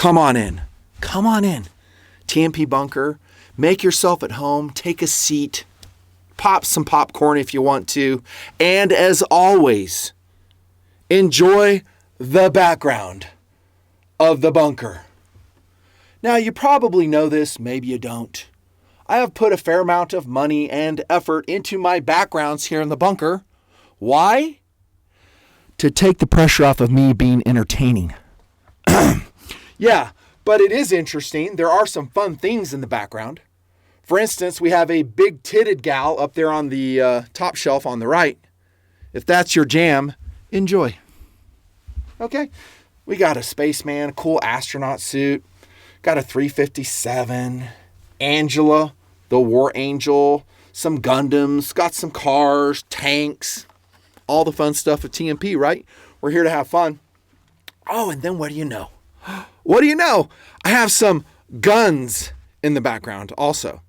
come on in. Come on in. TMP bunker. Make yourself at home. Take a seat. Pop some popcorn if you want to. And as always, enjoy the background of the bunker. Now, you probably know this, maybe you don't. I have put a fair amount of money and effort into my backgrounds here in the bunker. Why? To take the pressure off of me being entertaining. Yeah, but it is interesting. There are some fun things in the background. For instance, we have a big-titted gal up there on the top shelf on the right. If that's your jam, enjoy. Okay, we got a spaceman, a cool astronaut suit. Got a 357, Angela, the War Angel, some Gundams, got some cars, tanks, all the fun stuff of TMP, right? We're here to have fun. Oh, and then what do you know? What do you know? I have some guns in the background also.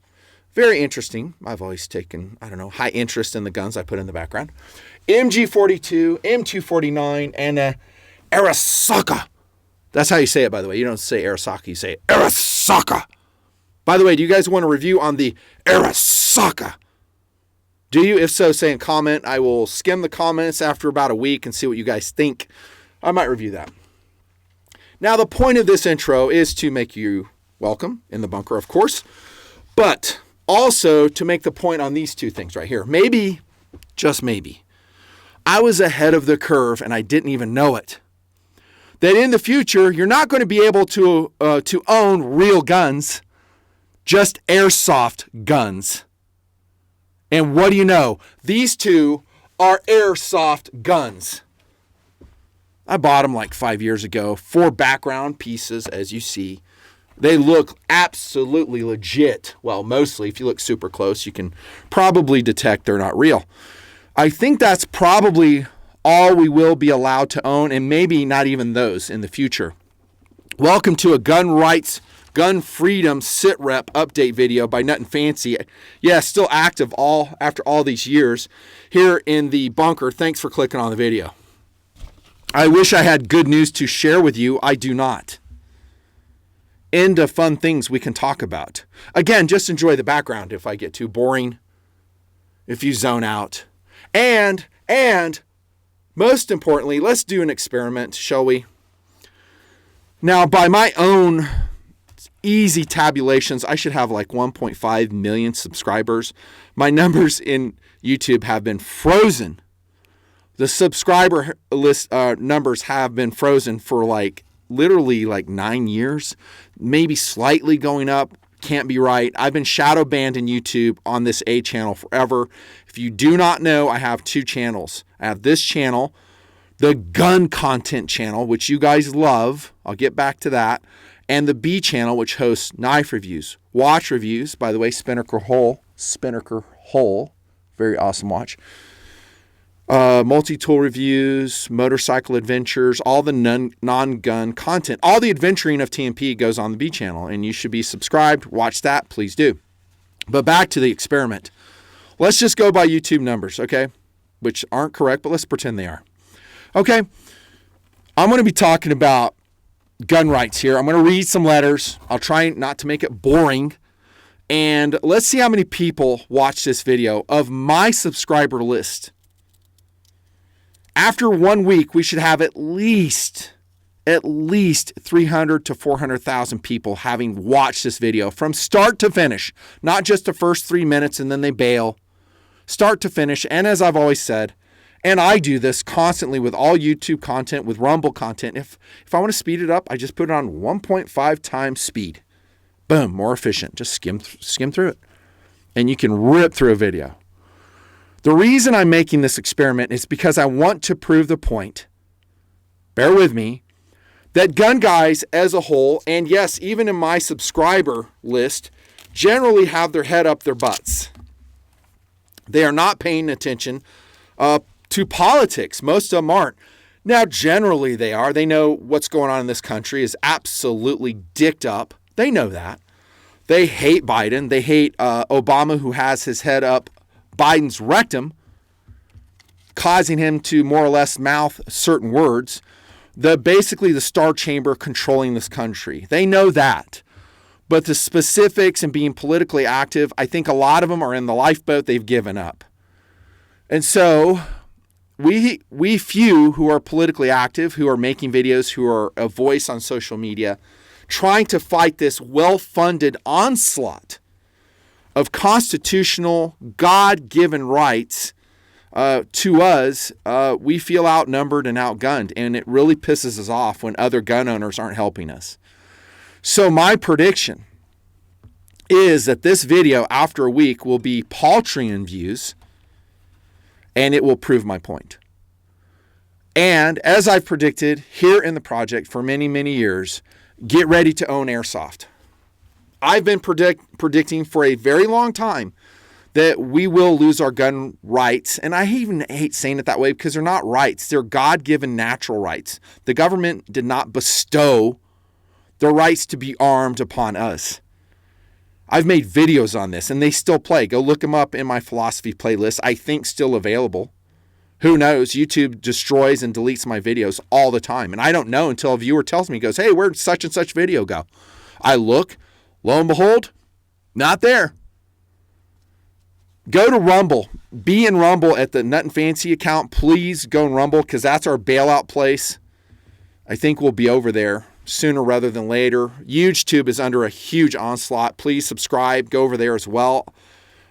Very interesting. I've always taken, high interest in the guns I put in the background. MG42, M249, and a Arasaka. That's how you say it, by the way. You don't say Arasaka, you say Arasaka. By the way, do you guys want a review on the Arasaka? Do you? If so, say in comment. I will skim the comments after about a week and see what you guys think. I might review that. Now, the point of this intro is to make you welcome in the bunker, of course, but also to make the point on these two things right here. Maybe, just maybe, I was ahead of the curve and I didn't even know it. That in the future, you're not going to be able to own real guns, just airsoft guns. And what do you know? These two are airsoft guns. I bought them like 5 years ago. 4 background pieces, as you see. They look absolutely legit. Well, mostly, if you look super close, you can probably detect they're not real. I think that's probably all we will be allowed to own, and maybe not even those in the future. Welcome to a gun rights, gun freedom Sitrep update video by Nut and Fancy. Yeah, still active after all these years here in the bunker. Thanks for clicking on the video. I wish I had good news to share with you. I do not. End of fun things we can talk about. Again, just enjoy the background if I get too boring, if you zone out. And most importantly, let's do an experiment, shall we? Now, by my own easy tabulations, I should have like 1.5 million subscribers. My numbers in YouTube have been frozen. The subscriber list numbers have been frozen for literally 9 years, maybe slightly going up. Can't be right. I've been shadow banned in YouTube on this A channel forever. If you do not know, I have 2 channels. I have this channel, the gun content channel, which you guys love. I'll get back to that. And the B channel, which hosts knife reviews, watch reviews. By the way, Spinnaker Hole, very awesome watch. Multi-tool reviews, motorcycle adventures, all the non-gun content. All the adventuring of TMP goes on the B channel, and you should be subscribed. Watch that, please do. But back to the experiment. Let's just go by YouTube numbers, okay? Which aren't correct, but let's pretend they are. Okay, I'm going to be talking about gun rights here. I'm going to read some letters. I'll try not to make it boring. And let's see how many people watch this video of my subscriber list. After 1 week, we should have at least 300 to 400,000 people having watched this video from start to finish, not just the first 3 minutes and then they bail. Start to finish. And as I've always said, and I do this constantly with all YouTube content, with Rumble content. If I want to speed it up, I just put it on 1.5 times speed. Boom, more efficient. Just skim through it. And you can rip through a video. The reason I'm making this experiment is because I want to prove the point, bear with me, that gun guys as a whole, and yes, even in my subscriber list, generally have their head up their butts. They are not paying attention to politics. Most of them aren't. Now, generally they are. They know what's going on in this country is absolutely dicked up. They know that. They hate Biden. They hate Obama, who has his head up Biden's rectum, causing him to more or less mouth certain words. basically the Star Chamber controlling this country. They know that. But the specifics and being politically active, I think a lot of them are in the lifeboat. They've given up. And so we few who are politically active, who are making videos, who are a voice on social media, trying to fight this well-funded onslaught of constitutional, God-given rights to us, we feel outnumbered and outgunned, and it really pisses us off when other gun owners aren't helping us. So my prediction is that this video, after a week, will be paltry in views, and it will prove my point. And as I've predicted here in the project for many, many years, get ready to own airsoft. I've been predicting for a very long time that we will lose our gun rights. And I even hate saying it that way because they're not rights. They're God-given natural rights. The government did not bestow the rights to be armed upon us. I've made videos on this and they still play. Go look them up in my philosophy playlist. I think still available. Who knows? YouTube destroys and deletes my videos all the time. And I don't know until a viewer tells me, goes, hey, where'd such and such video go? I look, lo and behold, not there. Go to Rumble. Be in Rumble at the Nut and Fancy account. Please go in Rumble because that's our bailout place. I think we'll be over there sooner rather than later. YouTube is under a huge onslaught. Please subscribe. Go over there as well.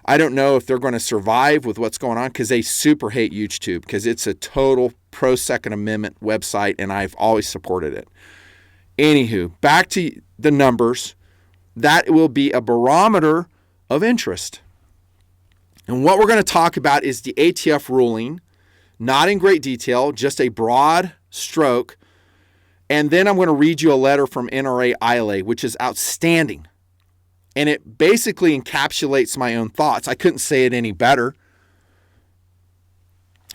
I don't know if they're going to survive with what's going on because they super hate YouTube because it's a total pro-Second Amendment website and I've always supported it. Anywho, back to the numbers. That will be a barometer of interest. And what we're going to talk about is the ATF ruling, not in great detail, just a broad stroke. And then I'm going to read you a letter from NRA-ILA, which is outstanding. And it basically encapsulates my own thoughts. I couldn't say it any better.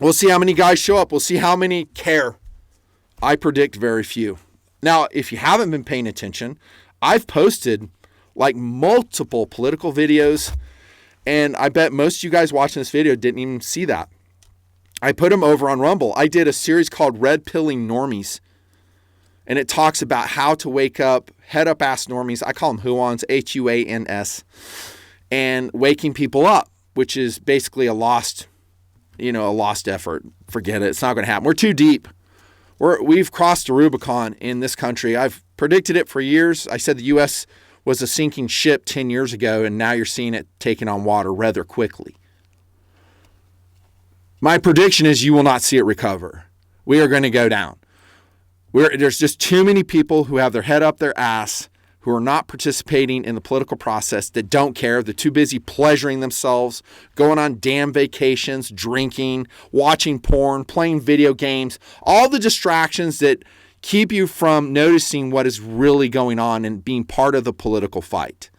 We'll see how many guys show up. We'll see how many care. I predict very few. Now, if you haven't been paying attention, I've posted like multiple political videos, and I bet most of you guys watching this video didn't even see that. I put them over on Rumble. I did a series called Red Pilling Normies, and it talks about how to wake up head up ass normies. I call them Huans, Huans, and waking people up, which is basically a lost effort. Forget it. It's not going to happen. We're too deep. We've crossed the Rubicon in this country. I've predicted it for years. I said the U.S. was a sinking ship 10 years ago, and now you're seeing it taking on water rather quickly. My prediction is you will not see it recover. We are going to go down. There's just too many people who have their head up their ass, who are not participating in the political process, that don't care. They're too busy pleasuring themselves, going on damn vacations, drinking, watching porn, playing video games, all the distractions that keep you from noticing what is really going on and being part of the political fight.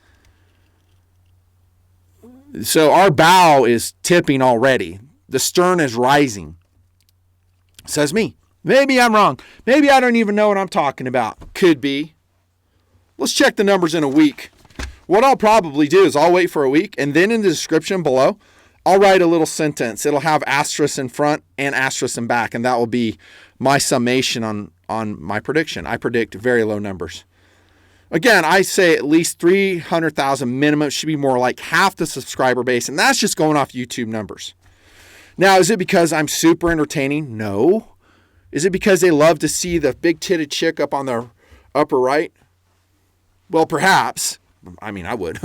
So our bow is tipping already. The stern is rising. Says me. Maybe I'm wrong. Maybe I don't even know what I'm talking about. Could be. Let's check the numbers in a week. What I'll probably do is I'll wait for a week, and then in the description below, I'll write a little sentence. It'll have asterisks in front and asterisks in back, and that will be my summation on my prediction. I predict very low numbers. Again, I say at least 300,000 minimum. It should be more like half the subscriber base, and that's just going off YouTube numbers. Now, is it because I'm super entertaining? No. Is it because they love to see the big-titted chick up on the upper right? Well, perhaps. I mean, I would.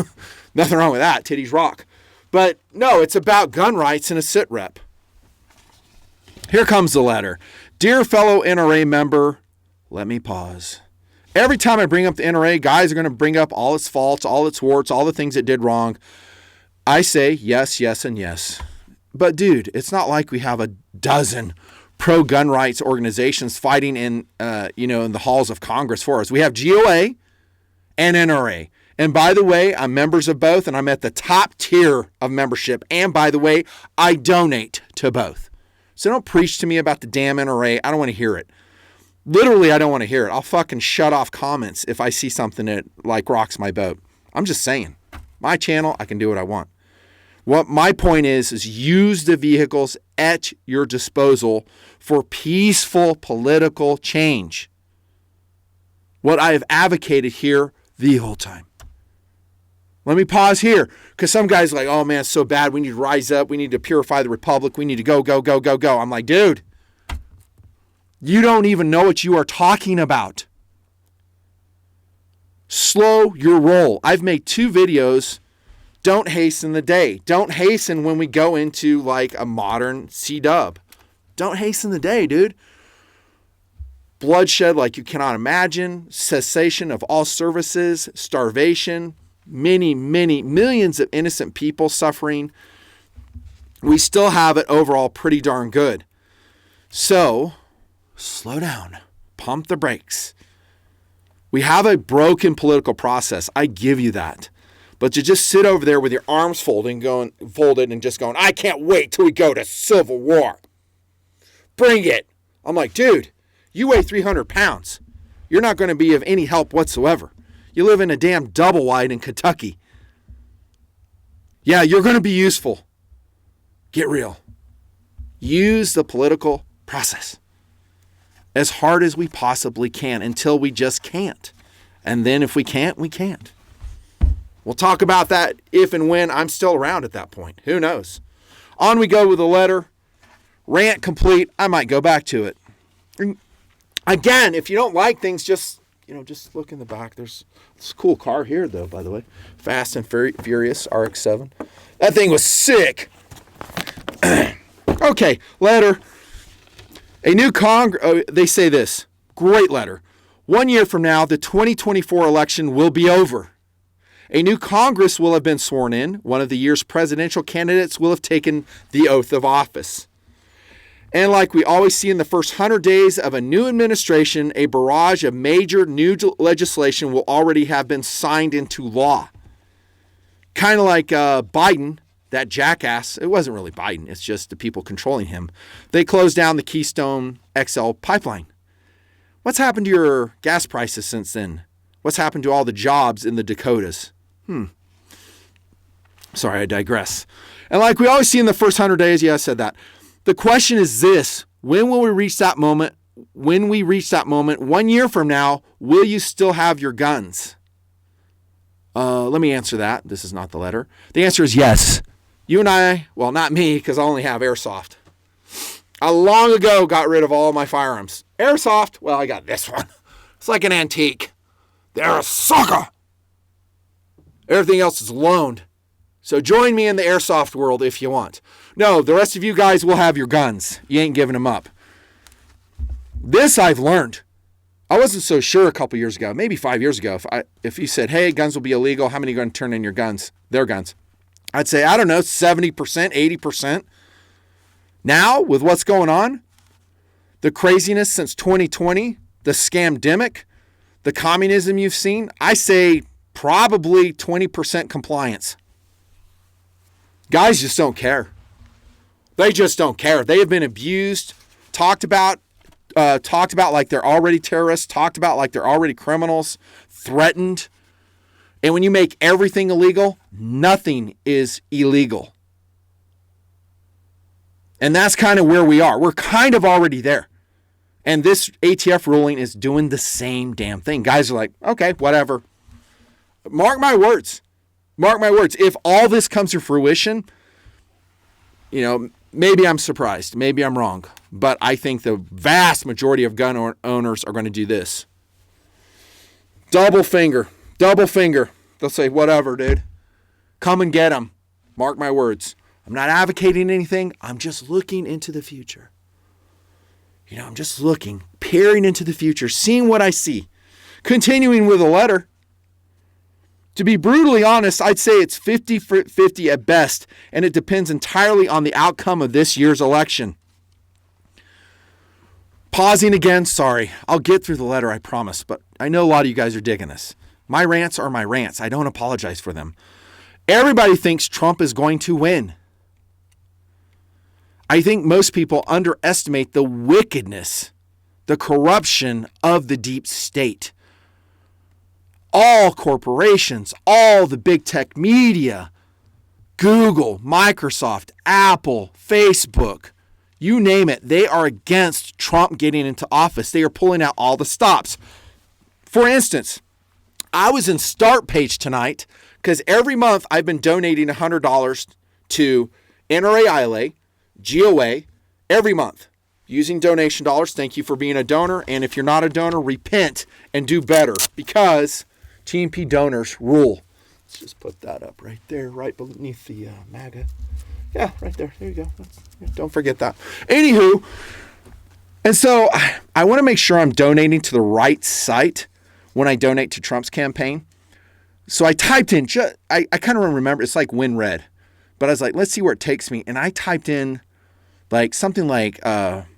Nothing wrong with that. Titties rock. But no, it's about gun rights and a Sitrep. Here comes the letter. Dear fellow NRA member, let me pause. Every time I bring up the NRA, guys are going to bring up all its faults, all its warts, all the things it did wrong. I say yes, yes, and yes. But dude, it's not like we have a dozen pro-gun rights organizations fighting in the halls of Congress for us. We have GOA and NRA. And by the way, I'm members of both, and I'm at the top tier of membership. And by the way, I donate to both. So don't preach to me about the damn NRA. I don't want to hear it. Literally, I don't want to hear it. I'll fucking shut off comments if I see something that like rocks my boat. I'm just saying. My channel, I can do what I want. What my point is use the vehicles at your disposal for peaceful political change. What I have advocated here the whole time. Let me pause here, because some guys are like, oh man, it's so bad. We need to rise up. We need to purify the republic. We need to go, go, go, go, go. I'm like, dude, you don't even know what you are talking about. Slow your roll. I've made 2 videos. Don't hasten the day. Don't hasten when we go into like a modern C-dub. Don't hasten the day, dude. Bloodshed like you cannot imagine. Cessation of all services. Starvation. Many, many millions of innocent people suffering. We still have it overall pretty darn good. So, slow down. Pump the brakes. We have a broken political process. I give you that. But to just sit over there with your arms folded and just going, I can't wait till we go to civil war. Bring it. I'm like, dude, you weigh 300 pounds. You're not going to be of any help whatsoever. You live in a damn double wide in Kentucky. Yeah, you're going to be useful. Get real. Use the political process as hard as we possibly can until we just can't. And then if we can't, we can't. We'll talk about that if and when I'm still around at that point. Who knows? On we go with the letter. Rant complete. I might go back to it. Again, if you don't like things, just look in the back. There's a cool car here, though, by the way. Fast and Furious RX-7. That thing was sick. Okay, letter. A new they say this. Great letter. 1 year from now, the 2024 election will be over. A new Congress will have been sworn in. One of the year's presidential candidates will have taken the oath of office. And like we always see in the first 100 days of a new administration, a barrage of major new legislation will already have been signed into law. Kind of like Biden, that jackass. It wasn't really Biden. It's just the people controlling him. They closed down the Keystone XL pipeline. What's happened to your gas prices since then? What's happened to all the jobs in the Dakotas? Sorry, I digress. And like we always see in the first 100 days, yeah, I said that. The question is this: when will we reach that moment? When we reach that moment, 1 year from now, will you still have your guns? Let me answer that. This is not the letter. The answer is yes. You and I, well, not me, because I only have airsoft. I long ago got rid of all my firearms. Airsoft, well, I got this one. It's like an antique. They're a sucker. Everything else is loaned. So join me in the airsoft world if you want. No, the rest of you guys will have your guns. You ain't giving them up. This I've learned. I wasn't so sure a couple years ago, maybe 5 years ago. If you said, hey, guns will be illegal, how many are going to turn in your guns? Their guns. I'd say, I don't know, 70%, 80%. Now, with what's going on, the craziness since 2020, the scamdemic, the communism you've seen, I say probably 20% compliance. Guys just don't care. They just don't care. They have been abused, talked about like they're already terrorists, talked about like they're already criminals, threatened. And when you make everything illegal, nothing is illegal. And that's kind of where we are. We're kind of already there. And this ATF ruling is doing the same damn thing. Guys are like, okay, whatever. Mark my words. Mark my words. If all this comes to fruition, maybe I'm surprised. Maybe I'm wrong. But I think the vast majority of gun owners are going to do this. Double finger. They'll say, whatever, dude. Come and get them. Mark my words. I'm not advocating anything. I'm just looking into the future. I'm just looking, peering into the future, seeing what I see. Continuing with a letter. To be brutally honest, I'd say it's 50-50 at best, and it depends entirely on the outcome of this year's election. Pausing again, sorry. I'll get through the letter, I promise, but I know a lot of you guys are digging this. My rants are my rants. I don't apologize for them. Everybody thinks Trump is going to win. I think most people underestimate the wickedness, the corruption of the deep state. All corporations, all the big tech media, Google, Microsoft, Apple, Facebook, you name it, they are against Trump getting into office. They are pulling out all the stops. For instance, I was in Start Page tonight because every month I've been donating $100 to NRA-ILA, GOA, every month using donation dollars. Thank you for being a donor. And if you're not a donor, repent and do better because TMP donors rule. Let's just put that up right there, right beneath the MAGA. Yeah, right there. There you go. Don't forget that. Anywho, and so I want to make sure I'm donating to the right site when I donate to Trump's campaign. So I typed in, I kind of remember, it's like WinRed. But I was like, let's see where it takes me. And I typed in like something like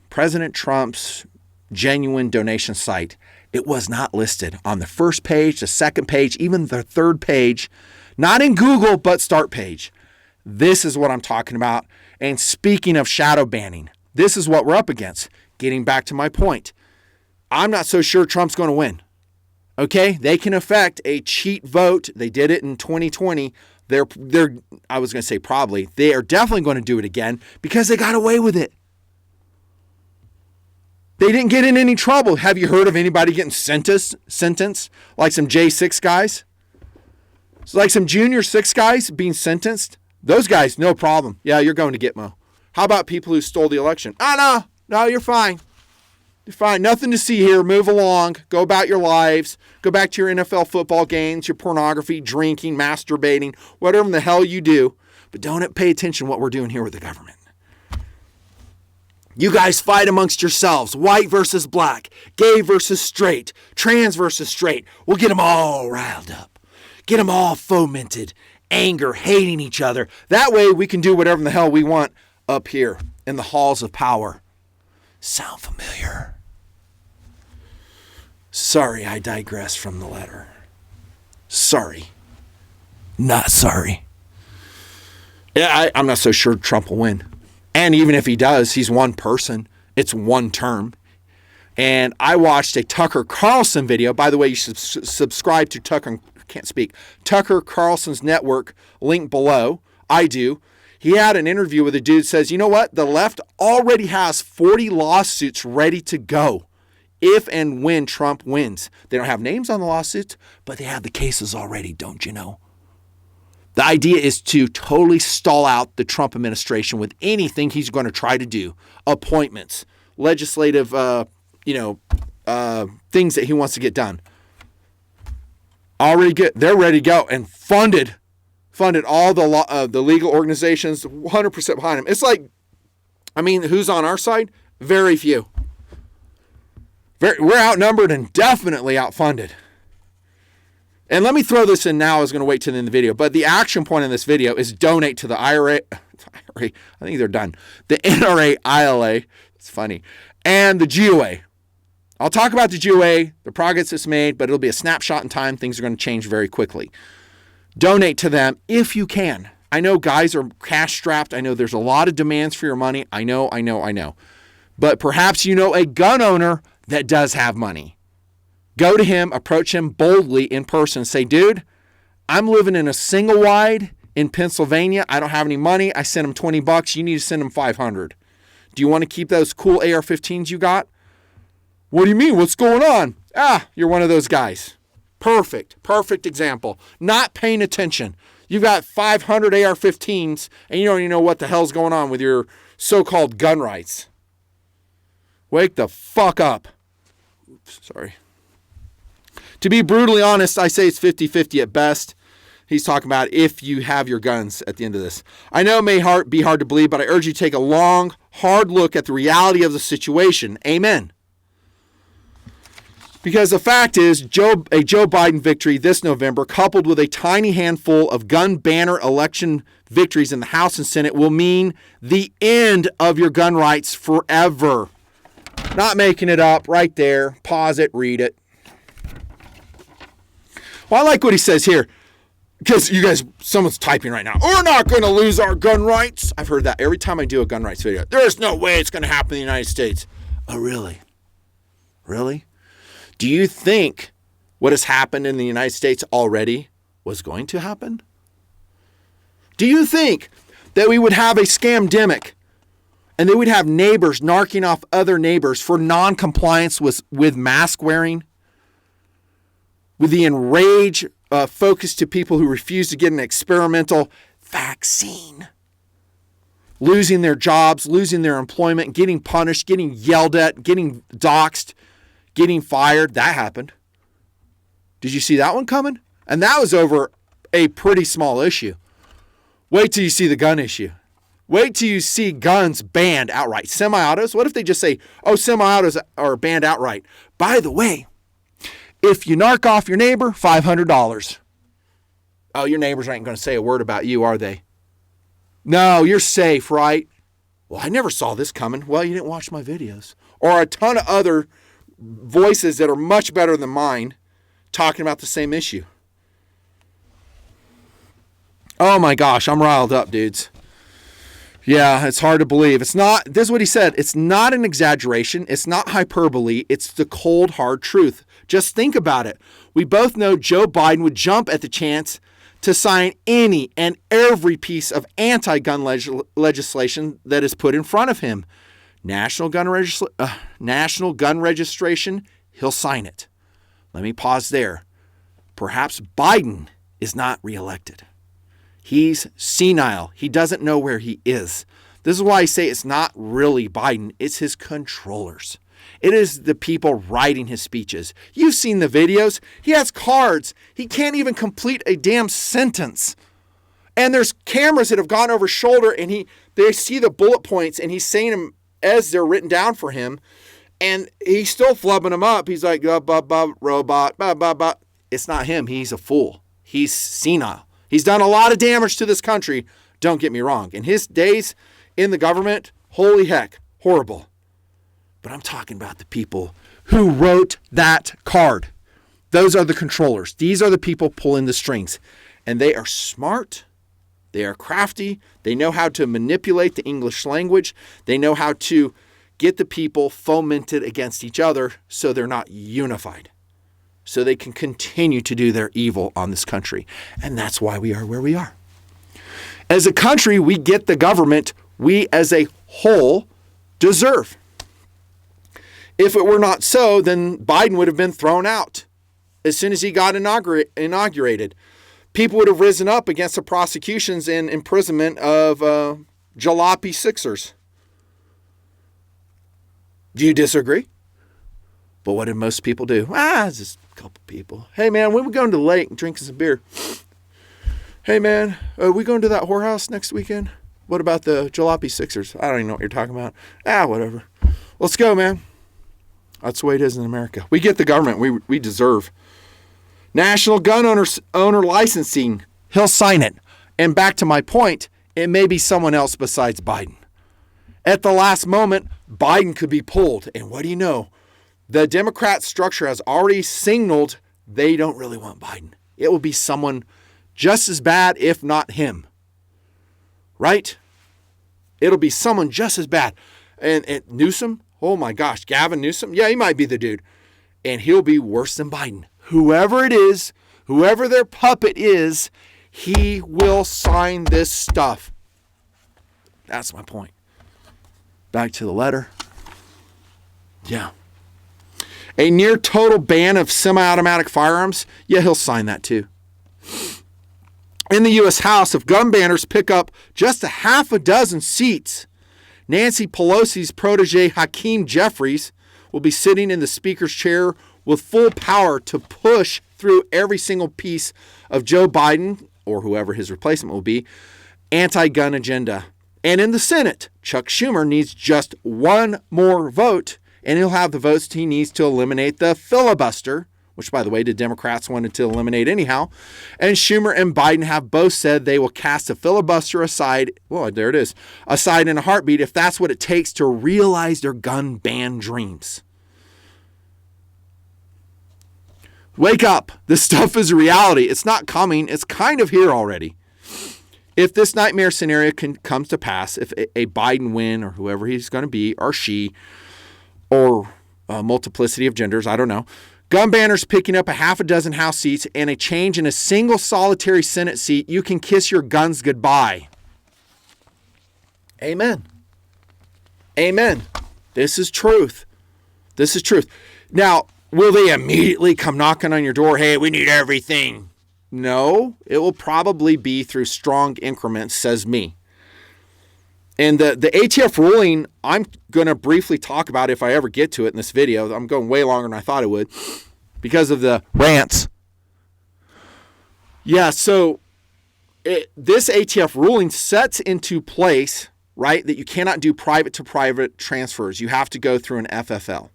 President Trump's genuine donation site. It was not listed on the first page, the second page, even the third page. Not in Google, but Start Page. This is what I'm talking about. And speaking of shadow banning, this is what we're up against. Getting back to my point. I'm not so sure Trump's going to win. Okay? They can affect a cheat vote. They did it in 2020. I was going to say probably. They are definitely going to do it again because they got away with it. They didn't get in any trouble. Have you heard of anybody getting sentenced like some J6 guys? So like some junior 6 guys being sentenced? Those guys, no problem. Yeah, you're going to Gitmo. How about people who stole the election? No, you're fine. You're fine. Nothing to see here. Move along. Go about your lives. Go back to your NFL football games, your pornography, drinking, masturbating, whatever the hell you do. But don't pay attention to what we're doing here with the government. You guys fight amongst yourselves. White versus black. Gay versus straight. Trans versus straight. We'll get them all riled up. Get them all fomented. Anger, hating each other. That way we can do whatever the hell we want up here in the halls of power. Sound familiar? Sorry, I digress from the letter. Sorry. Not sorry. Yeah, I'm not so sure Trump will win. And even if he does, he's one person. It's one term. And I watched a Tucker Carlson video. By the way, you should subscribe to Tucker Carlson's network, link below. I do. He had an interview with a dude that says, you know what? The left already has 40 lawsuits ready to go if and when Trump wins. They don't have names on the lawsuits, but they have the cases already, don't you know? The idea is to totally stall out the Trump administration with anything he's going to try to do. Appointments, legislative, things that he wants to get done. They're ready to go and funded all the legal organizations, 100% behind him. It's like, who's on our side? Very few. We're outnumbered and definitely outfunded. And let me throw this in now. I was going to wait till the end of the video. But the action point in this video is donate to the IRA. I think they're done. The NRA-ILA. It's funny. And the GOA. I'll talk about the GOA, the progress it's made, but it'll be a snapshot in time. Things are going to change very quickly. Donate to them if you can. I know guys are cash strapped. I know there's a lot of demands for your money. I know. But perhaps you know a gun owner that does have money. Go to him, approach him boldly in person. Say, dude, I'm living in a single wide in Pennsylvania. I don't have any money. I sent him $20. You need to send him $500. Do you want to keep those cool AR-15s you got? What do you mean? What's going on? You're one of those guys. Perfect example. Not paying attention. You've got 500 AR-15s and you don't even know what the hell's going on with your so-called gun rights. Wake the fuck up. Oops, sorry. To be brutally honest, I say it's 50-50 at best. He's talking about if you have your guns at the end of this. I know it may be hard to believe, but I urge you to take a long, hard look at the reality of the situation. Amen. Because the fact is, a Joe Biden victory this November, coupled with a tiny handful of gun banner election victories in the House and Senate, will mean the end of your gun rights forever. Not making it up. Right there. Pause it. Read it. Well, I like what he says here. Because you guys, someone's typing right now. We're not going to lose our gun rights. I've heard that every time I do a gun rights video. There's no way it's going to happen in the United States. Oh, really? Really? Do you think what has happened in the United States already was going to happen? Do you think that we would have a scamdemic and they would have neighbors narking off other neighbors for non-compliance with mask wearing? With the enraged focus to people who refuse to get an experimental vaccine? Losing their jobs, losing their employment, getting punished, getting yelled at, getting doxxed, getting fired. That happened. Did you see that one coming? And that was over a pretty small issue. Wait till you see the gun issue. Wait till you see guns banned outright. Semi-autos, what if they just say, oh, semi-autos are banned outright? By the way, if you narc off your neighbor, $500. Oh, your neighbors ain't going to say a word about you, are they? No, you're safe, right? Well, I never saw this coming. Well, you didn't watch my videos. Or a ton of other voices that are much better than mine talking about the same issue. Oh my gosh, I'm riled up, dudes. Yeah, it's hard to believe. This is what he said. It's not an exaggeration. It's not hyperbole. It's the cold, hard truth. Just think about it. We both know Joe Biden would jump at the chance to sign any and every piece of anti-gun legislation that is put in front of him. National gun registration, he'll sign it. Let me pause there. Perhaps Biden is not reelected. He's senile. He doesn't know where he is. This is why I say it's not really Biden. It's his controllers. It is the people writing his speeches. You've seen the videos. He has cards. He can't even complete a damn sentence. And there's cameras that have gone over his shoulder and they see the bullet points and he's saying them as they're written down for him. And he's still flubbing them up. He's like, robot, It's not him. He's a fool. He's senile. He's done a lot of damage to this country. Don't get me wrong. In his days in the government, holy heck, horrible. But I'm talking about the people who wrote that card. Those are the controllers. These are the people pulling the strings. And they are smart. They are crafty. They know how to manipulate the English language. They know how to get the people fomented against each other so they're not unified. So they can continue to do their evil on this country. And that's why we are where we are. As a country, we get the government we as a whole deserve. If it were not so, then Biden would have been thrown out as soon as he got inaugurated. People would have risen up against the prosecutions and imprisonment of jalopy Sixers. Do you disagree? But what did most people do? It's just a couple people. Hey, man, when we going to the lake and drinking some beer? Hey, man, are we going to that whorehouse next weekend? What about the jalopy Sixers? I don't even know what you're talking about. Whatever. Let's go, man. That's the way it is in America. We get the government we deserve. National gun owner licensing, he'll sign it. And back to my point, it may be someone else besides Biden. At the last moment, Biden could be pulled. And what do you know? The Democrat structure has already signaled they don't really want Biden. It will be someone just as bad, if not him. Right? It'll be someone just as bad. And Newsom, oh my gosh, Gavin Newsom, yeah, he might be the dude. And he'll be worse than Biden. Whoever it is, whoever their puppet is, he will sign this stuff. That's my point. Back to the letter. Yeah. A near total ban of semi-automatic firearms, yeah, he'll sign that too. In the U.S. House, if gun banners pick up just a half a dozen seats, Nancy Pelosi's protege Hakeem Jeffries will be sitting in the speaker's chair with full power to push through every single piece of Joe Biden, or whoever his replacement will be, anti-gun agenda. And in the Senate, Chuck Schumer needs just one more vote, and he'll have the votes he needs to eliminate the filibuster, which, by the way, the Democrats wanted to eliminate anyhow. And Schumer and Biden have both said they will cast a filibuster aside, well, there it is, aside in a heartbeat if that's what it takes to realize their gun ban dreams. Wake up. This stuff is reality. It's not coming. It's kind of here already. If this nightmare scenario comes to pass, if a Biden win or whoever he's going to be, or she, or a multiplicity of genders, I don't know, Gun banners picking up a half a dozen House seats and a change in a single solitary Senate seat. You can kiss your guns goodbye. Amen. Amen. This is truth. This is truth. Now, will they immediately come knocking on your door? Hey, we need everything. No, it will probably be through strong increments, says me. And the ATF ruling, I'm going to briefly talk about if I ever get to it in this video. I'm going way longer than I thought it would because of the rants. Yeah, so this ATF ruling sets into place, right, that you cannot do private-to-private transfers. You have to go through an FFL.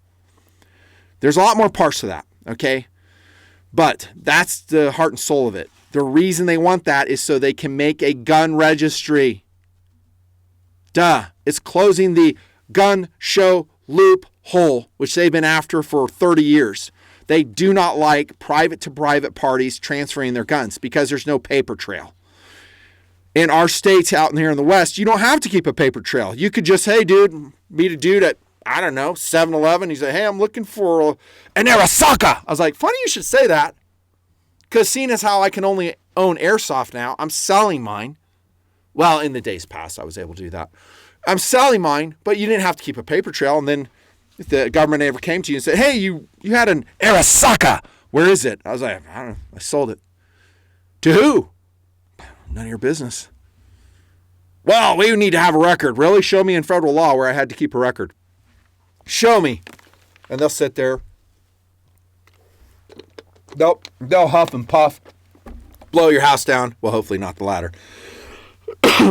There's a lot more parts to that, okay? But that's the heart and soul of it. The reason they want that is so they can make a gun registry. Duh. It's closing the gun show loophole, which they've been after for 30 years. They do not like private-to-private parties transferring their guns because there's no paper trail. In our states out here in the West, you don't have to keep a paper trail. You could just, hey, dude, meet a dude at, I don't know, 7-Eleven. He's like, hey, I'm looking for an Arasaka. I was like, funny you should say that. Because seeing as how I can only own airsoft now, I'm selling mine. Well, in the days past, I was able to do that. I'm selling mine, but you didn't have to keep a paper trail. And then if the government ever came to you and said, hey, you had an Arasaka. Where is it? I was like, I don't know. I sold it. To who? None of your business. Well, we need to have a record. Really? Show me in federal law where I had to keep a record. Show me. And they'll sit there. Nope. They'll huff and puff. Blow your house down. Well, hopefully not the latter.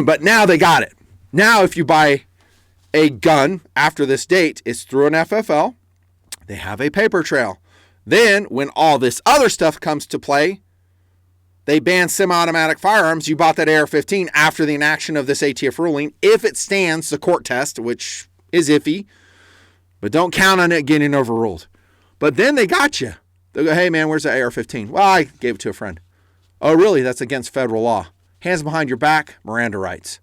But now they got it. Now if you buy a gun after this date, it's through an FFL. They have a paper trail. Then when all this other stuff comes to play, they ban semi-automatic firearms. You bought that AR-15 after the enaction of this ATF ruling. If it stands the court test, which is iffy, but don't count on it getting overruled. But then they got you. They go, hey, man, where's the AR-15? Well, I gave it to a friend. Oh, really? That's against federal law. Hands behind your back, Miranda rights.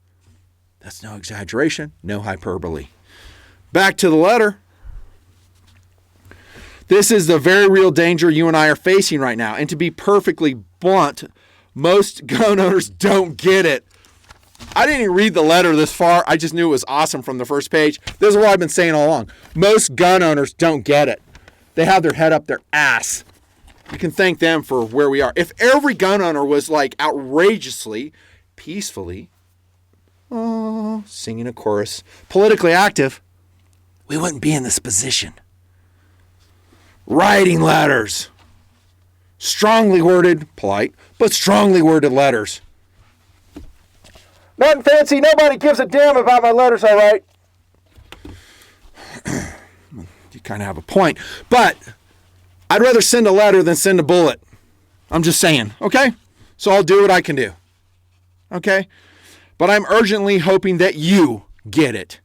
That's no exaggeration, no hyperbole. Back to the letter. This is the very real danger you and I are facing right now. And to be perfectly blunt, most gun owners don't get it. I didn't even read the letter this far. I just knew it was awesome from the first page. This is what I've been saying all along. Most gun owners don't get it. They have their head up their ass. You can thank them for where we are. If every gun owner was like outrageously, peacefully, singing a chorus, politically active, we wouldn't be in this position. Writing letters. Strongly worded, polite, but strongly worded letters. Nothing fancy. Nobody gives a damn about my letters I write. You kind of have a point. But I'd rather send a letter than send a bullet. I'm just saying, okay? So I'll do what I can do. Okay? But I'm urgently hoping that you get it.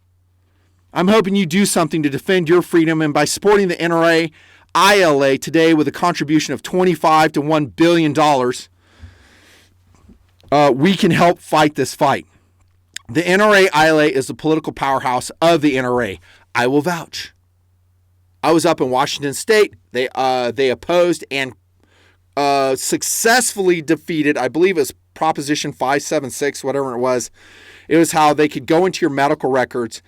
I'm hoping you do something to defend your freedom, and by supporting the NRA-ILA today with a contribution of $25 to $1 billion, we can help fight this fight. The NRA-ILA is the political powerhouse of the NRA. I will vouch. I was up in Washington State. They opposed and successfully defeated, I believe it was Proposition 576, whatever it was. It was how they could go into your medical records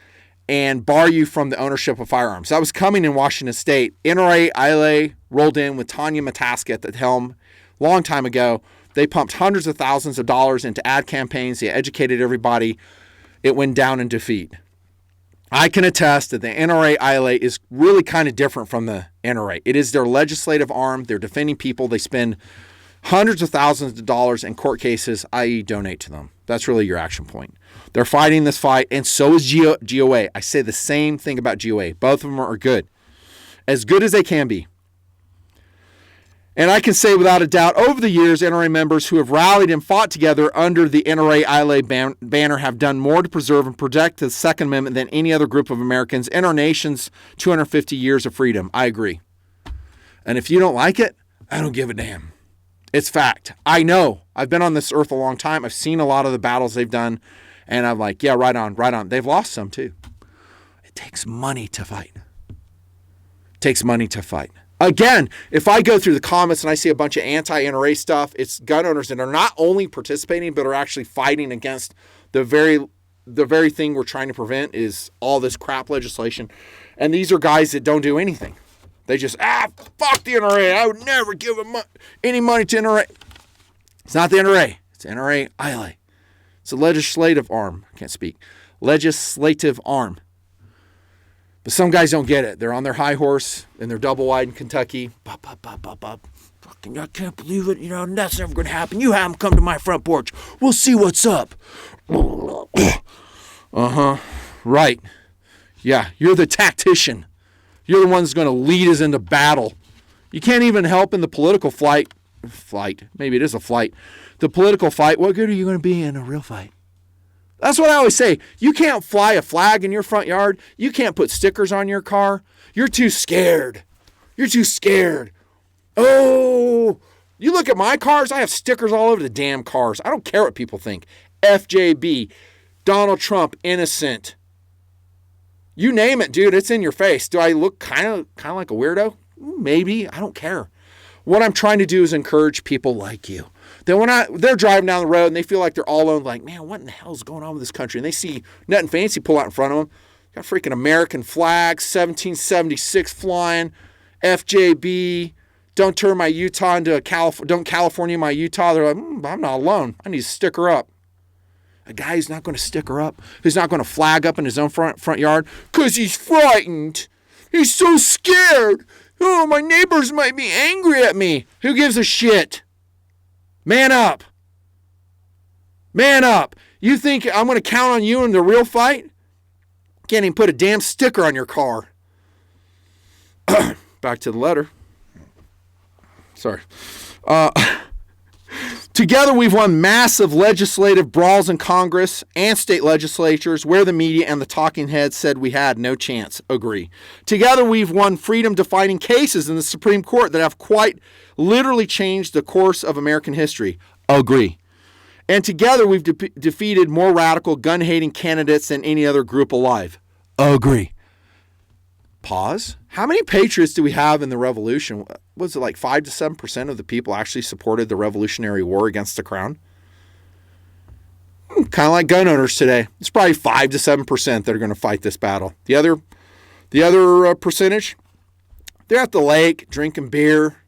and bar you from the ownership of firearms. That was coming in Washington State. NRA-ILA rolled in with Tanya Mataska at the helm a long time ago. They pumped hundreds of thousands of dollars into ad campaigns. They educated everybody. It went down in defeat. I can attest that the NRA-ILA is really kind of different from the NRA. It is their legislative arm. They're defending people. They spend hundreds of thousands of dollars in court cases, i.e. donate to them. That's really your action point. They're fighting this fight, and so is GOA. I say the same thing about GOA. Both of them are good. As good as they can be. And I can say without a doubt, over the years, NRA members who have rallied and fought together under the NRA-ILA banner have done more to preserve and protect the Second Amendment than any other group of Americans in our nation's 250 years of freedom. I agree. And if you don't like it, I don't give a damn. It's fact. I know. I've been on this earth a long time. I've seen a lot of the battles they've done. And I'm like, yeah, right on, right on. They've lost some too. It takes money to fight. It takes money to fight. Again, if I go through the comments and I see a bunch of anti-NRA stuff, it's gun owners that are not only participating, but are actually fighting against the very thing we're trying to prevent is all this crap legislation. And these are guys that don't do anything. They just, fuck the NRA. I would never give any money to NRA. It's not the NRA. It's NRA-ILA. It's a legislative arm. I can't speak. Legislative arm. But some guys don't get it. They're on their high horse and they're double wide in Kentucky. Fucking, I can't believe it. That's never going to happen. You have them come to my front porch. We'll see what's up. Right. Yeah, you're the tactician. You're the one that's going to lead us into battle. You can't even help in the political flight. Maybe it is a flight. The political fight. What good are you going to be in a real fight? That's what I always say. You can't fly a flag in your front yard. You can't put stickers on your car. You're too scared. You're too scared. Oh, you look at my cars. I have stickers all over the damn cars. I don't care what people think. FJB, Donald Trump, innocent. You name it, dude. It's in your face. Do I look kind of like a weirdo? Maybe. I don't care. What I'm trying to do is encourage people like you. Then when they're driving down the road and they feel like they're all alone, like, man, what in the hell is going on with this country? And they see nothing fancy pull out in front of them. Got freaking American flags, 1776 flying, FJB, don't turn my Utah into don't California my Utah. They're like, I'm not alone. I need to stick her up. A guy who's not going to stick her up, who's not going to flag up in his own front yard because he's frightened. He's so scared. Oh, my neighbors might be angry at me. Who gives a shit? Man up. Man up. You think I'm going to count on you in the real fight? Can't even put a damn sticker on your car. Back to the letter. Sorry. Together, we've won massive legislative brawls in Congress and state legislatures where the media and the talking heads said we had no chance. Agree. Together, we've won freedom-defining cases in the Supreme Court that have quite literally changed the course of American history. Agree. And together, we've defeated more radical gun-hating candidates than any other group alive. Agree. Pause. How many patriots do we have in the revolution? Was it like 5 to 7% of the people actually supported the Revolutionary War against the crown? Kind of like gun owners today. It's probably 5 to 7% that are going to fight this battle. The other percentage, they're at the lake drinking beer,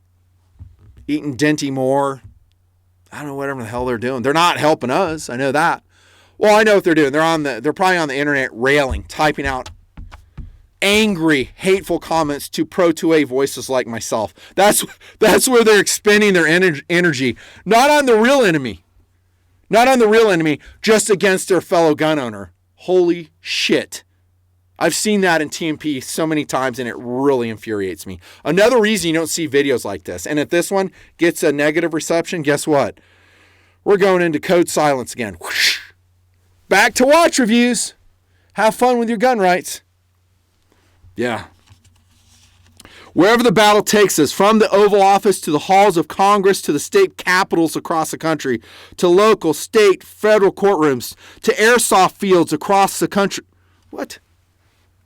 eating Dinty Moore. I don't know whatever the hell they're doing. They're not helping us. I know that. Well, I know what they're doing. They're probably on the internet railing, typing out angry, hateful comments to pro-2A voices like myself. That's where they're expending their energy. Not on the real enemy. Not on the real enemy, just against their fellow gun owner. Holy shit. I've seen that in TMP so many times, and it really infuriates me. Another reason you don't see videos like this, and if this one gets a negative reception, guess what? We're going into code silence again. Whoosh. Back to watch reviews. Have fun with your gun rights. Yeah. Wherever the battle takes us, from the Oval Office to the halls of Congress to the state capitals across the country, to local, state, federal courtrooms, to airsoft fields across the country. What?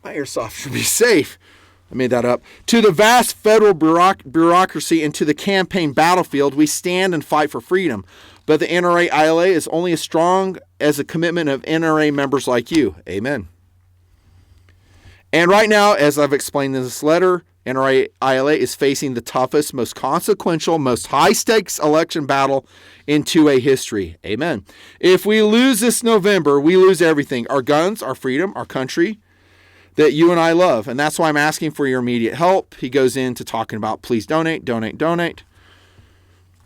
My airsoft should be safe. I made that up. To the vast federal bureaucracy and to the campaign battlefield, we stand and fight for freedom. But the NRA-ILA is only as strong as the commitment of NRA members like you. Amen. And right now, as I've explained in this letter, NRA-ILA is facing the toughest, most consequential, most high-stakes election battle in 2A history. Amen. If we lose this November, we lose everything. Our guns, our freedom, our country that you and I love. And that's why I'm asking for your immediate help. He goes into talking about please donate, donate, donate.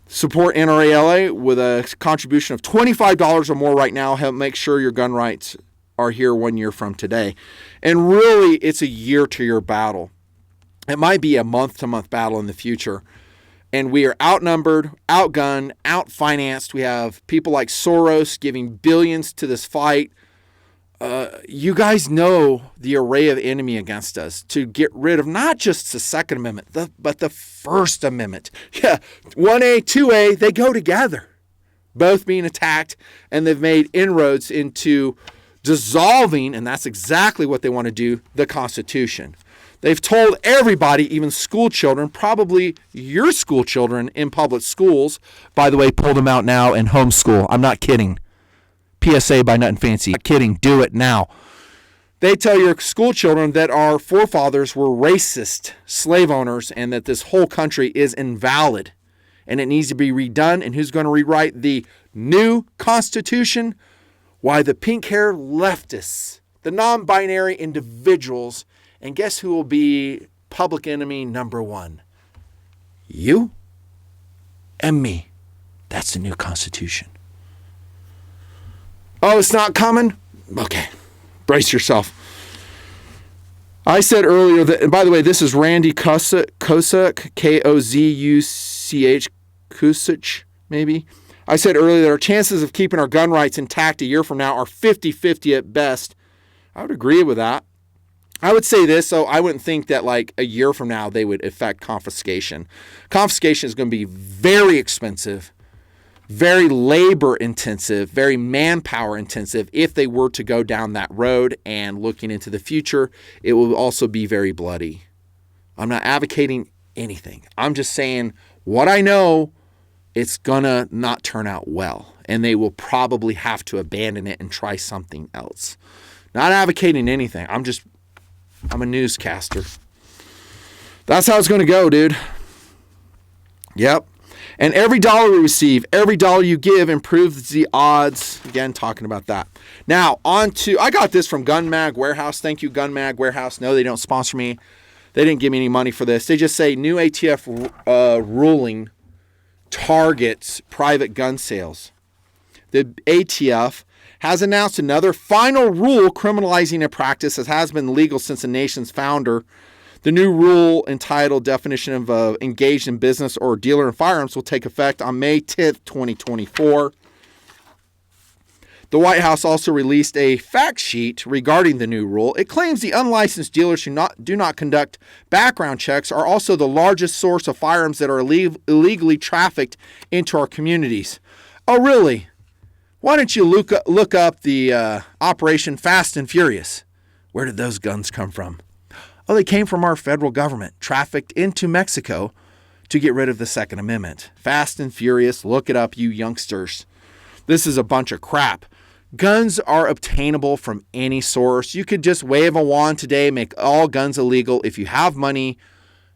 Support NRA-ILA with a contribution of $25 or more right now. Help make sure your gun rights are here 1 year from today. And really, it's a year to year battle. It might be a month to month battle in the future. And we are outnumbered, outgunned, outfinanced. We have people like Soros giving billions to this fight. You guys know the array of enemy against us to get rid of not just the Second Amendment, but the First Amendment. Yeah, 1A, 2A, they go together. Both being attacked, and they've made inroads into dissolving, and that's exactly what they want to do, the Constitution. They've told everybody, even school children, probably your school children in public schools. By the way, pull them out now and homeschool. I'm not kidding. PSA by Nut and Fancy. Not kidding. Do it now. They tell your school children that our forefathers were racist slave owners and that this whole country is invalid and it needs to be redone. And who's going to rewrite the new Constitution? Why, the pink-haired leftists, the non-binary individuals. And guess who will be public enemy number one? You and me. That's the new Constitution. Oh, it's not coming? Okay. Brace yourself. I said earlier that, and by the way, this is Randy Kosuch, Kozuch, Kosuch, maybe. I said earlier that our chances of keeping our gun rights intact a year from now are 50-50 at best. I would agree with that. I would say this, so I wouldn't think that like a year from now they would affect confiscation. Confiscation is going to be very expensive, very labor intensive, very manpower intensive. If they were to go down that road, and looking into the future, it will also be very bloody. I'm not advocating anything. I'm just saying what I know, it's going to not turn out well, and they will probably have to abandon it and try something else. Not advocating anything. I'm a newscaster. That's how it's going to go, dude. Yep. And every dollar we receive, every dollar you give improves the odds. Again, talking about that. Now, on to, I got this from Gun Mag Warehouse. Thank you, Gun Mag Warehouse. No, they don't sponsor me. They didn't give me any money for this. They just say new ATF ruling targets private gun sales. The ATF has announced another final rule criminalizing a practice that has been legal since the nation's founder. The new rule, entitled Definition of Engaged in Business or Dealer in Firearms, will take effect on May 10th, 2024. The White House also released a fact sheet regarding the new rule. It claims the unlicensed dealers who do not conduct background checks are also the largest source of firearms that are illegally trafficked into our communities. Oh, really? Why don't you look up the Operation Fast and Furious? Where did those guns come from? Oh, they came from our federal government, trafficked into Mexico to get rid of the Second Amendment. Fast and Furious, look it up, you youngsters. This is a bunch of crap. Guns are obtainable from any source. You could just wave a wand today, make all guns illegal. If you have money,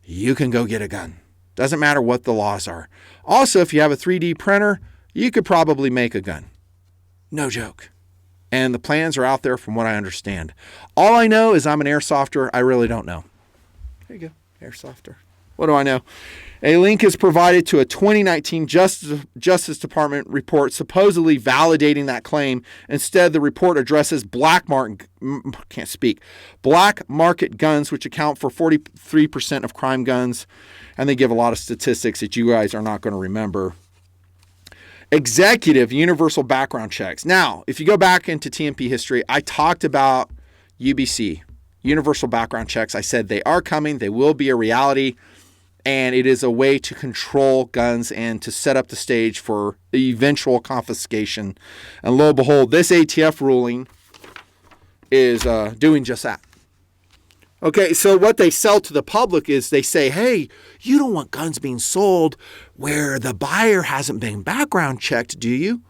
you can go get a gun. Doesn't matter what the laws are. Also, if you have a 3D printer, you could probably make a gun. No joke. And the plans are out there from what I understand. All I know is I'm an airsofter. I really don't know. There you go. Airsofter. What do I know? A link is provided to a 2019 Justice Department report supposedly validating that claim. Instead, the report addresses black market guns, which account for 43% of crime guns. And they give a lot of statistics that you guys are not going to remember. Executive universal background checks. Now, if you go back into TMP history, I talked about UBC, universal background checks. I said they are coming. They will be a reality. And it is a way to control guns and to set up the stage for the eventual confiscation. And lo and behold, this ATF ruling is doing just that. Okay, so what they sell to the public is they say, hey, you don't want guns being sold where the buyer hasn't been background checked, do you?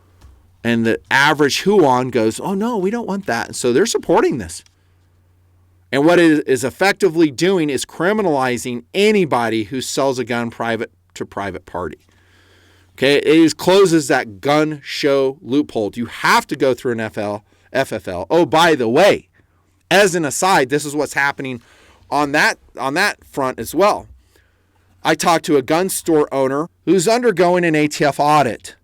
And the average Huon goes, oh, no, we don't want that. And so they're supporting this. And what it is effectively doing is criminalizing anybody who sells a gun private to private party. Okay, it closes that gun show loophole. You have to go through an FFL. Oh, by the way, as an aside, this is what's happening on that front as well. I talked to a gun store owner who's undergoing an ATF audit.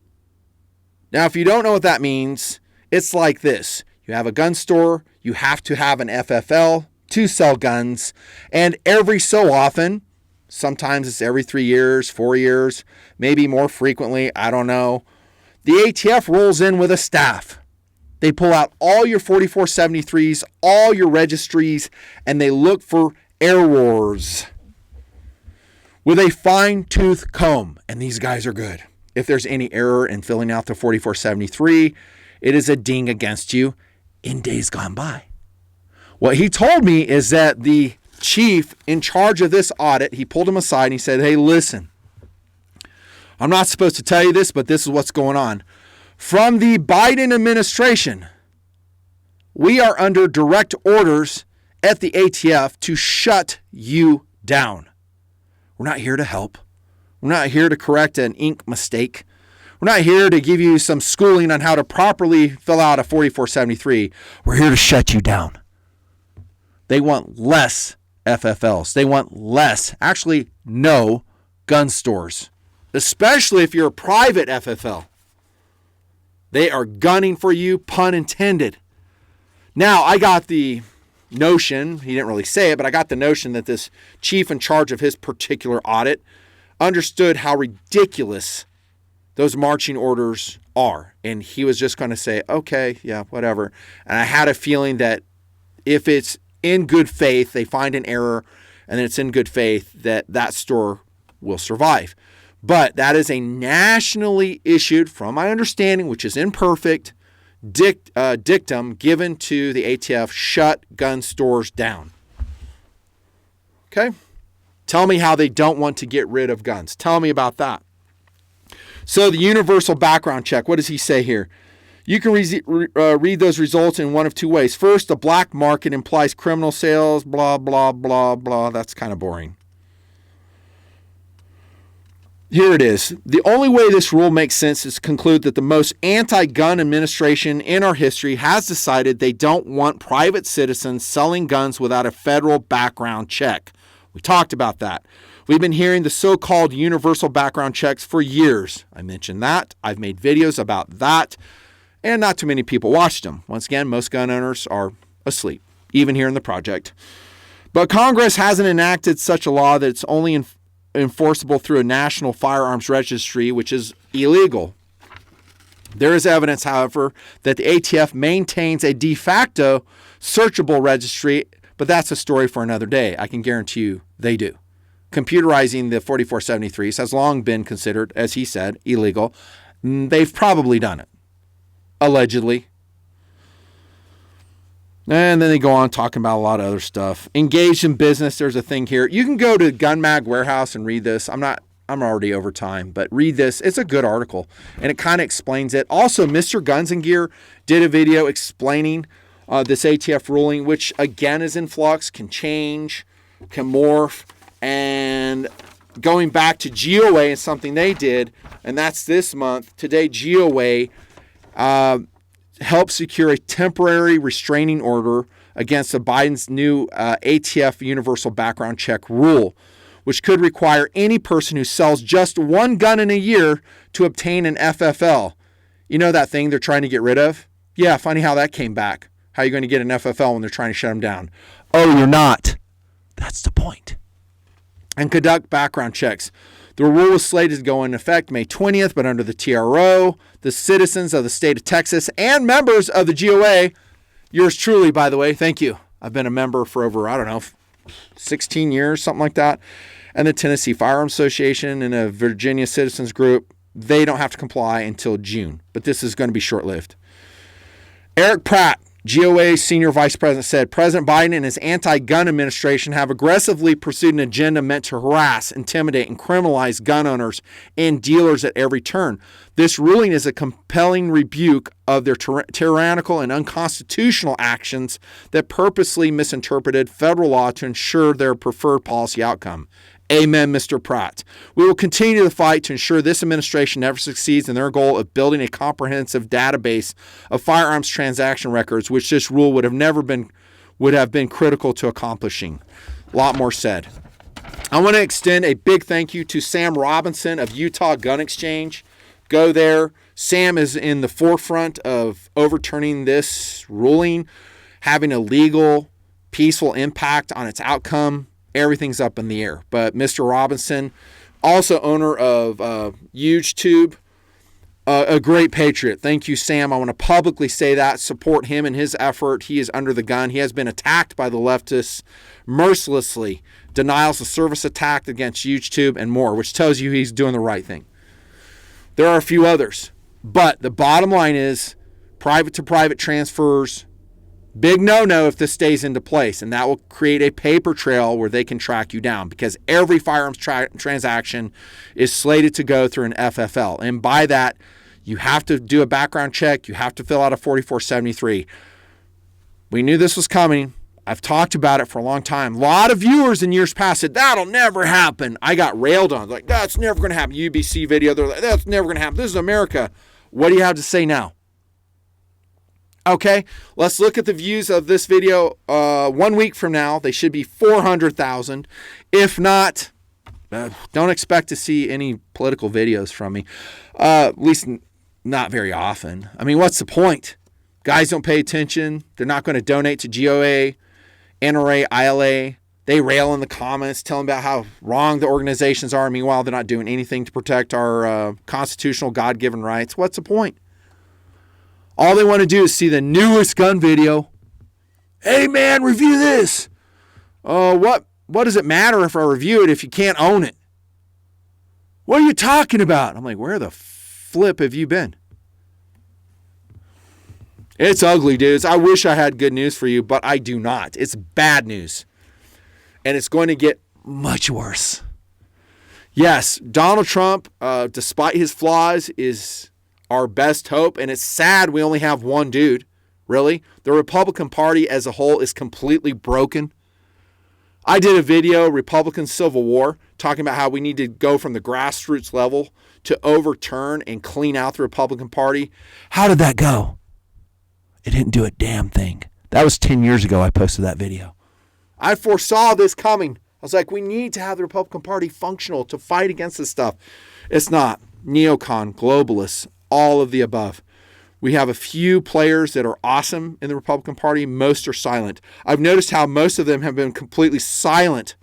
Now, if you don't know what that means, it's like this. You have a gun store, you have to have an FFL to sell guns, and every so often, sometimes it's every 3 years, 4 years, maybe more frequently, I don't know, the ATF rolls in with a staff. They pull out all your 4473s, all your registries, and they look for errors with a fine-tooth comb. And these guys are good. If there's any error in filling out the 4473, it is a ding against you in days gone by. What he told me is that the chief in charge of this audit, he pulled him aside and he said, hey, listen, I'm not supposed to tell you this, but this is what's going on. From the Biden administration, we are under direct orders at the ATF to shut you down. We're not here to help. We're not here to correct an ink mistake. We're not here to give you some schooling on how to properly fill out a 4473. We're here to shut you down. They want less FFLs. They want less, actually no gun stores, especially if you're a private FFL. They are gunning for you, pun intended. Now, I got the notion, he didn't really say it, but I got the notion that this chief in charge of his particular audit understood how ridiculous those marching orders are. And he was just going to say, okay, yeah, whatever. And I had a feeling that if it's in good faith, they find an error, and then it's in good faith that that store will survive. But that is a nationally issued, from my understanding, which is imperfect, dictum given to the ATF, shut gun stores down. Okay? Tell me how they don't want to get rid of guns. Tell me about that. So the universal background check, what does he say here? You can read those results in one of two ways. First, the black market implies criminal sales, blah, blah, blah, blah. That's kind of boring. Here it is. The only way this rule makes sense is to conclude that the most anti-gun administration in our history has decided they don't want private citizens selling guns without a federal background check. We talked about that. We've been hearing the so-called universal background checks for years. I mentioned that. I've made videos about that, and not too many people watched them. Once again, most gun owners are asleep, even here in the project. But Congress hasn't enacted such a law that it's only enforceable through a national firearms registry, which is illegal. There is evidence, however, that the ATF maintains a de facto searchable registry, but that's a story for another day. I can guarantee you they do. Computerizing the 4473s has long been considered, as he said, illegal. They've probably done it, allegedly. And then they go on talking about a lot of other stuff. Engaged in business, there's a thing here. You can go to Gun Mag Warehouse and read this. I'm already over time, but read this. It's a good article, and it kind of explains it. Also, Mr. Guns and Gear did a video explaining this ATF ruling, which, again, is in flux, can change, can morph. And going back to GOA and something they did, and that's this month. Today, GOA helped secure a temporary restraining order against Biden's new ATF universal background check rule, which could require any person who sells just one gun in a year to obtain an FFL. You know that thing they're trying to get rid of? Yeah, funny how that came back. How are you going to get an FFL when they're trying to shut them down? Oh, you're not. That's the point. And conduct background checks. The rule was slated to go into effect May 20th, but under the TRO, the citizens of the state of Texas and members of the GOA, yours truly, by the way, thank you. I've been a member for over, 16 years, something like that. And the Tennessee Firearms Association and a Virginia Citizens Group, they don't have to comply until June, but this is going to be short-lived. Eric Pratt, GOA Senior Vice President, said President Biden and his anti-gun administration have aggressively pursued an agenda meant to harass, intimidate, and criminalize gun owners and dealers at every turn. This ruling is a compelling rebuke of their tyrannical and unconstitutional actions that purposely misinterpreted federal law to ensure their preferred policy outcome. Amen, Mr. Pratt. We will continue the fight to ensure this administration never succeeds in their goal of building a comprehensive database of firearms transaction records, which this rule would have been critical to accomplishing. A lot more said. I want to extend a big thank you to Sam Robinson of Utah Gun Exchange. Go there. Sam is in the forefront of overturning this ruling, having a legal, peaceful impact on its outcome. Everything's up in the air. But Mr. Robinson, also owner of Huge Tube, a great patriot. Thank you, Sam. I want to publicly say that. Support him in his effort. He is under the gun. He has been attacked by the leftists mercilessly. Denials of service attack against Huge Tube and more, which tells you he's doing the right thing. There are a few others. But the bottom line is private-to-private transfers Big no-no if this stays into place, and that will create a paper trail where they can track you down, because every firearms transaction is slated to go through an FFL. And by that, you have to do a background check. You have to fill out a 4473. We knew this was coming. I've talked about it for a long time. A lot of viewers in years past said, that'll never happen. I got railed on. Like, that's never going to happen. UBC video, they're like, that's never going to happen. This is America. What do you have to say now? Okay, let's look at the views of this video 1 week from now. They should be 400,000. If not, don't expect to see any political videos from me. At least not very often. I mean, what's the point? Guys don't pay attention. They're not going to donate to GOA, NRA-ILA. They rail in the comments, telling about how wrong the organizations are. Meanwhile, they're not doing anything to protect our constitutional God-given rights. What's the point? All they want to do is see the newest gun video. Hey, man, review this. What does it matter if I review it if you can't own it? What are you talking about? I'm like, where the flip have you been? It's ugly, dudes. I wish I had good news for you, but I do not. It's bad news. And it's going to get much worse. Yes, Donald Trump, despite his flaws, is our best hope, and it's sad we only have one dude. Really, the Republican Party as a whole is completely broken. I did a video, Republican Civil War, talking about how we need to go from the grassroots level to overturn and clean out the Republican Party. How did that go? It didn't do a damn thing. That was 10 years ago I posted that video. I foresaw this coming. I was like, we need to have the Republican Party functional to fight against this stuff. It's not. Neocon, globalists, all of the above. We have a few players that are awesome in the Republican Party. Most are silent. I've noticed how most of them have been completely silent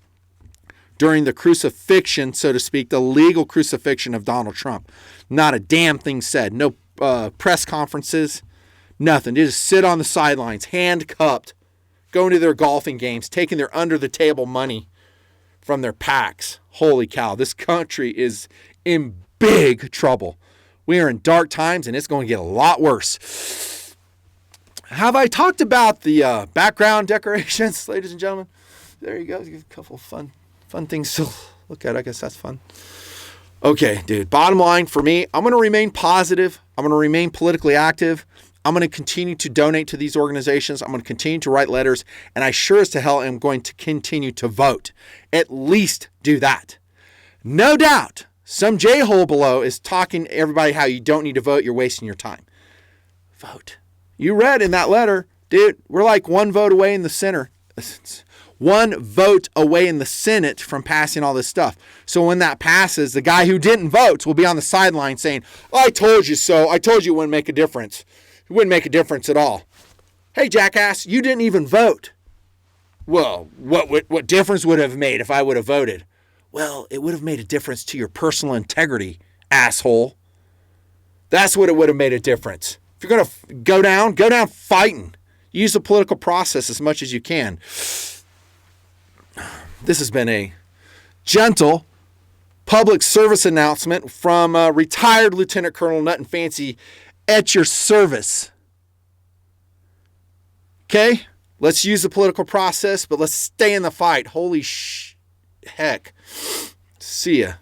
during the crucifixion, so to speak, the legal crucifixion of Donald Trump. Not a damn thing said. No press conferences, nothing. They just sit on the sidelines, handcuffed, going to their golfing games, taking their under-the-table money from their PACs. Holy cow, this country is in big trouble. We are in dark times, and it's going to get a lot worse. Have I talked about the background decorations, ladies and gentlemen? There you go. A couple of fun things to look at. I guess that's fun. Okay, dude. Bottom line for me, I'm going to remain positive. I'm going to remain politically active. I'm going to continue to donate to these organizations. I'm going to continue to write letters, and I sure as to hell am going to continue to vote. At least do that. No doubt. Some J-hole below is talking to everybody how you don't need to vote, you're wasting your time. Vote. You read in that letter, dude, we're like one vote away in the Senate. One vote away in the Senate from passing all this stuff. So when that passes, the guy who didn't vote will be on the sideline saying, I told you so. I told you it wouldn't make a difference. It wouldn't make a difference at all. Hey, jackass, you didn't even vote. Well, what difference would it have made if I would have voted? Well, it would have made a difference to your personal integrity, asshole. That's what it would have made a difference. If you're going to go down fighting. Use the political process as much as you can. This has been a gentle public service announcement from retired Lieutenant Colonel Nut and Fancy at your service. Okay? Let's use the political process, but let's stay in the fight. Holy heck. See ya.